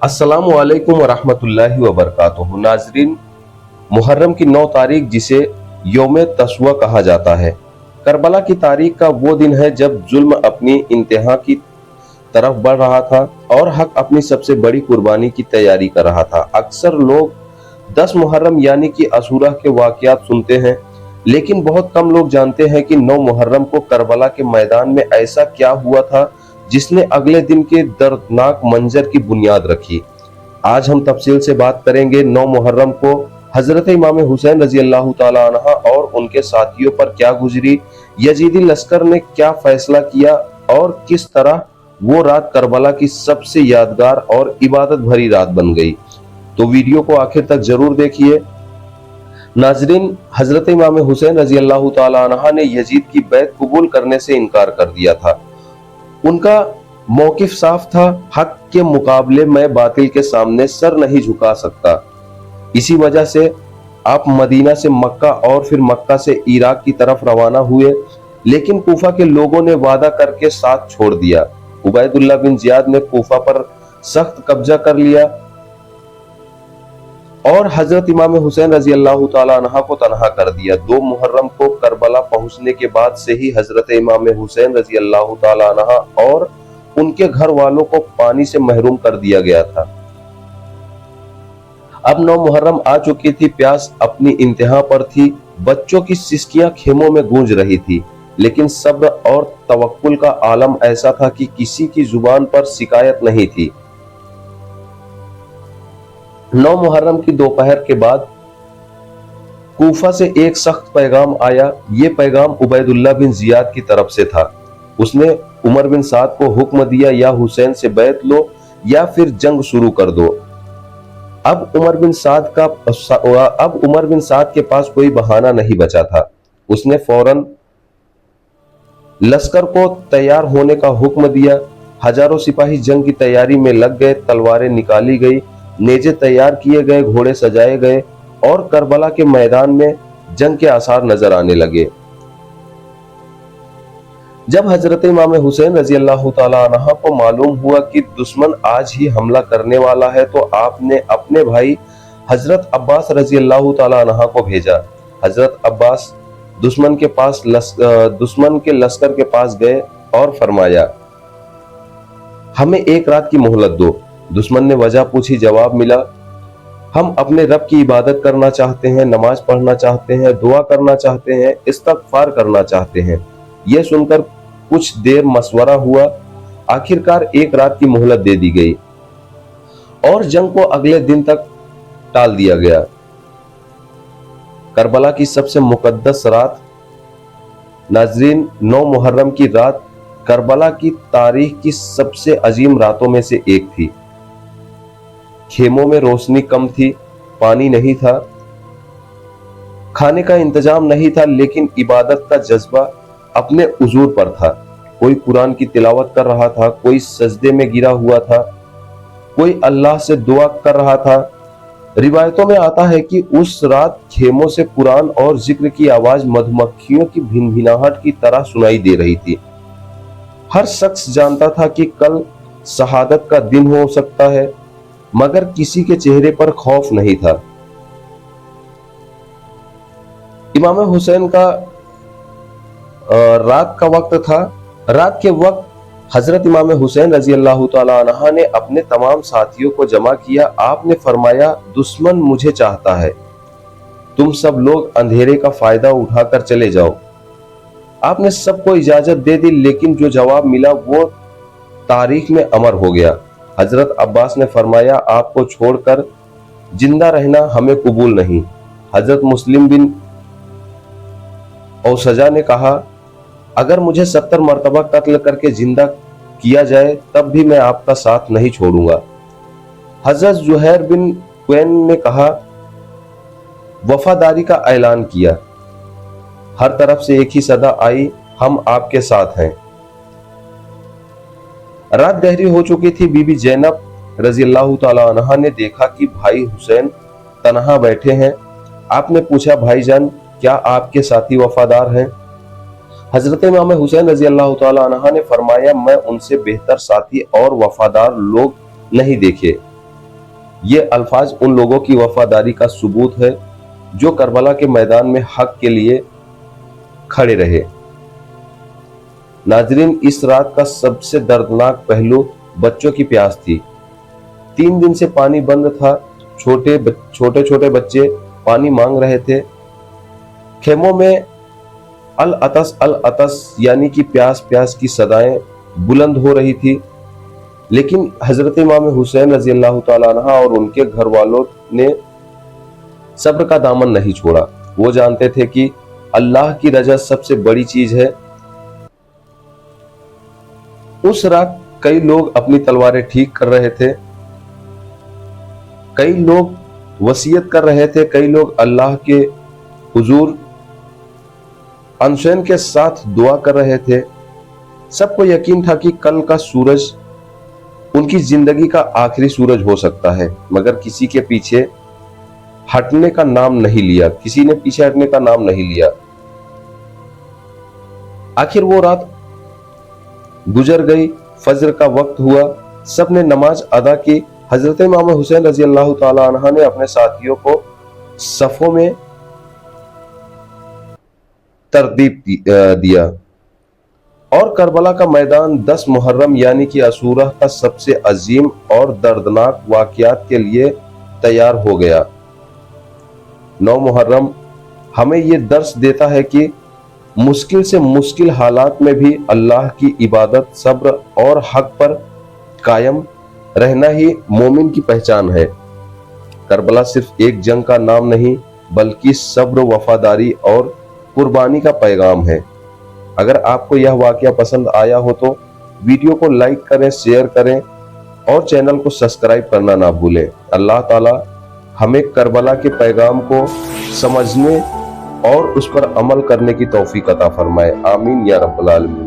अस्सलाम वालेकुम वरहमतुल्लाहि वबरकातुहू। नाजरीन, मुहर्रम की 9 तारीख जिसे यौम तसुआ कहा जाता है, करबला की तारीख का वो दिन है जब जुल्म अपनी इंतहा की तरफ बढ़ रहा था और हक अपनी सबसे बड़ी कुर्बानी की तैयारी कर रहा था। अक्सर लोग 10 मुहर्रम यानी कि अशूरा के वाकयात सुनते हैं, लेकिन बहुत कम लोग जानते हैं कि 9 मुहर्रम को करबला के मैदान में ऐसा क्या हुआ था जिसने अगले दिन के दर्दनाक मंजर की बुनियाद रखी। आज हम तफसील से बात करेंगे 9 मुहर्रम को हजरत इमाम हुसैन रजी अल्लाह ताला अन्हा और उनके साथियों पर क्या गुजरी, यजीदी लश्कर ने क्या फैसला किया और किस तरह वो रात करबला की सबसे यादगार और इबादत भरी रात बन गई। तो वीडियो को आखिर तक जरूर देखिए। नाजरीन, हजरत इमाम हुसैन रजी अल्लाह ताला अन्हा ने यजीद की बैत कबूल करने से इनकार कर दिया था। उनका मौकिफ साफ था, हक के मुकाबले में बातिल के सामने सर नहीं झुका सकता। इसी वजह से आप मदीना से मक्का और फिर मक्का से इराक की तरफ रवाना हुए, लेकिन कूफा के लोगों ने वादा करके साथ छोड़ दिया। उबैदुल्लाह बिन जियाद ने कूफा पर सख्त कब्जा कर लिया और हजरत इमाम हुसैन रजी अल्लाह ताला अन्हा को तनहा कर दिया। 2 मुहर्रम को करबला पहुंचने के बाद से ही हजरत इमाम हुसैन रजी अल्लाह ताला अन्हा और उनके घर वालों को पानी से महरूम कर दिया गया था। अब 9 मुहर्रम आ चुकी थी, प्यास अपनी इंतहा पर थी, बच्चों की सिसकियां खेमों में गूंज रही थी, लेकिन सब्र और तवक्कुल का आलम ऐसा था कि किसी की जुबान पर शिकायत नहीं थी। 9 मुहर्रम की दोपहर के बाद कूफा से एक सख्त पैगाम आया। ये पैगाम उबैदुल्लाह बिन जियाद की तरफ से था। उसने उमर बिन साद को हुक्म दिया, या हुसैन से बैत लो या फिर जंग शुरू कर दो। अब उमर बिन साद के पास कोई बहाना नहीं बचा था। उसने फौरन लश्कर को तैयार होने का हुक्म दिया। हजारों सिपाही जंग की तैयारी में लग गए। तलवारें निकाली गई, नेजे तैयार किए गए, घोड़े सजाए गए और करबला के मैदान में जंग के आसार नजर आने लगे। जब हजरत इमाम हुसैन रजी अल्लाह ताला अन्हा को मालूम हुआ कि दुश्मन आज ही हमला करने वाला है, तो आपने अपने भाई हजरत अब्बास रजी अल्लाह ताला अन्हा को भेजा। हजरत अब्बास दुश्मन के लश्कर के पास गए और फरमाया, हमें एक रात की मोहलत दो। दुश्मन ने वजह पूछी, जवाब मिला, हम अपने रब की इबादत करना चाहते हैं, नमाज पढ़ना चाहते हैं, दुआ करना चाहते हैं, इस्तगफार करना चाहते हैं। यह सुनकर कुछ देर मशवरा हुआ। आखिरकार एक रात की मोहलत दे दी गई और जंग को अगले दिन तक टाल दिया गया। करबला की सबसे मुकद्दस रात। नाजरीन, 9 मुहर्रम की रात करबला की तारीख की सबसे अजीम रातों में से एक थी। खेमों में रोशनी कम थी, पानी नहीं था, खाने का इंतजाम नहीं था, लेकिन इबादत का जज्बा अपने उजूर पर था। कोई कुरान की तिलावत कर रहा था, कोई सजदे में गिरा हुआ था, कोई अल्लाह से दुआ कर रहा था। रिवायतों में आता है कि उस रात खेमों से कुरान और जिक्र की आवाज मधुमक्खियों की भिनभिनाहट की तरह सुनाई दे रही थी। हर शख्स जानता था कि कल शहादत का दिन हो सकता है, मगर किसी के चेहरे पर खौफ नहीं था। इमाम हुसैन का रात का वक्त था। रात के वक्त हजरत इमाम हुसैन रजी अल्लाह ताला अन्हा ने अपने तमाम साथियों को जमा किया। आपने फरमाया, दुश्मन मुझे चाहता है, तुम सब लोग अंधेरे का फायदा उठाकर चले जाओ। आपने सबको इजाजत दे दी, लेकिन जो जवाब मिला वो तारीख में अमर हो गया। हजरत अब्बास ने फरमाया, आपको छोड़कर जिंदा रहना हमें कबूल नहीं। हजरत मुस्लिम बिन औसजा ने कहा, अगर मुझे 70 मरतबा कत्ल करके जिंदा किया जाए तब भी मैं आपका साथ नहीं छोड़ूंगा। हजरत जुहैर बिन क्वैन ने कहा, वफादारी का ऐलान किया। हर तरफ से एक ही सदा आई, हम आपके साथ हैं। रात गहरी हो चुकी थी। बीबी जैनब रजी अल्लाह ताला अन्हा ने देखा कि भाई हुसैन तन्हा बैठे हैं। आपने पूछा, भाईजान क्या आपके साथी वफादार हैं? हजरत इमाम हुसैन रजी अल्लाह तआला अन्हा ने फरमाया, मैं उनसे बेहतर साथी और वफादार लोग नहीं देखे। ये अल्फाज उन लोगों की वफादारी का सबूत है जो करबला के मैदान में हक के लिए खड़े रहे। नाजरीन, इस रात का सबसे दर्दनाक पहलू बच्चों की प्यास थी। 3 दिन से पानी बंद था। छोटे छोटे बच्चे पानी मांग रहे थे। खेमों में अल अतस यानी कि प्यास प्यास की सदाएं बुलंद हो रही थी। लेकिन हजरत इमाम हुसैन रजी अल्लाह तआला अन्हा और उनके घर वालों ने सब्र का दामन नहीं छोड़ा। वो जानते थे कि अल्लाह की रजा सबसे बड़ी चीज है। उस रात कई लोग अपनी तलवारें ठीक कर रहे थे, कई लोग वसीयत कर रहे थे, कई लोग अल्लाह के हुजूर अनशैन के साथ दुआ कर रहे थे। सबको यकीन था कि कल का सूरज उनकी जिंदगी का आखिरी सूरज हो सकता है, मगर किसी के पीछे हटने का नाम नहीं लिया, किसी ने पीछे हटने का नाम नहीं लिया। आखिर वो रात गुजर गई, फजर का वक्त हुआ, सबने नमाज अदा की। हजरत इमाम हुसैन रजी अल्लाह तआला अन्हा ने अपने साथियों को सफों में तरतीब दिया और करबला का मैदान 10 मुहर्रम यानी कि अशूरा का सबसे अजीम और दर्दनाक वाकयात के लिए तैयार हो गया। 9 मुहर्रम हमें ये दर्स देता है कि मुश्किल से मुश्किल हालात में भी अल्लाह की इबादत, सब्र और हक पर कायम रहना ही मोमिन की पहचान है। करबला सिर्फ एक जंग का नाम नहीं, बल्कि सब्र, वफादारी और कुर्बानी का पैगाम है। अगर आपको यह वाकया पसंद आया हो तो वीडियो को लाइक करें, शेयर करें और चैनल को सब्सक्राइब करना ना भूलें। अल्लाह ताला हमें करबला के पैगाम को समझने और उस पर अमल करने की तौफीक अता फरमाए। आमीन या रब्बल आलमीन।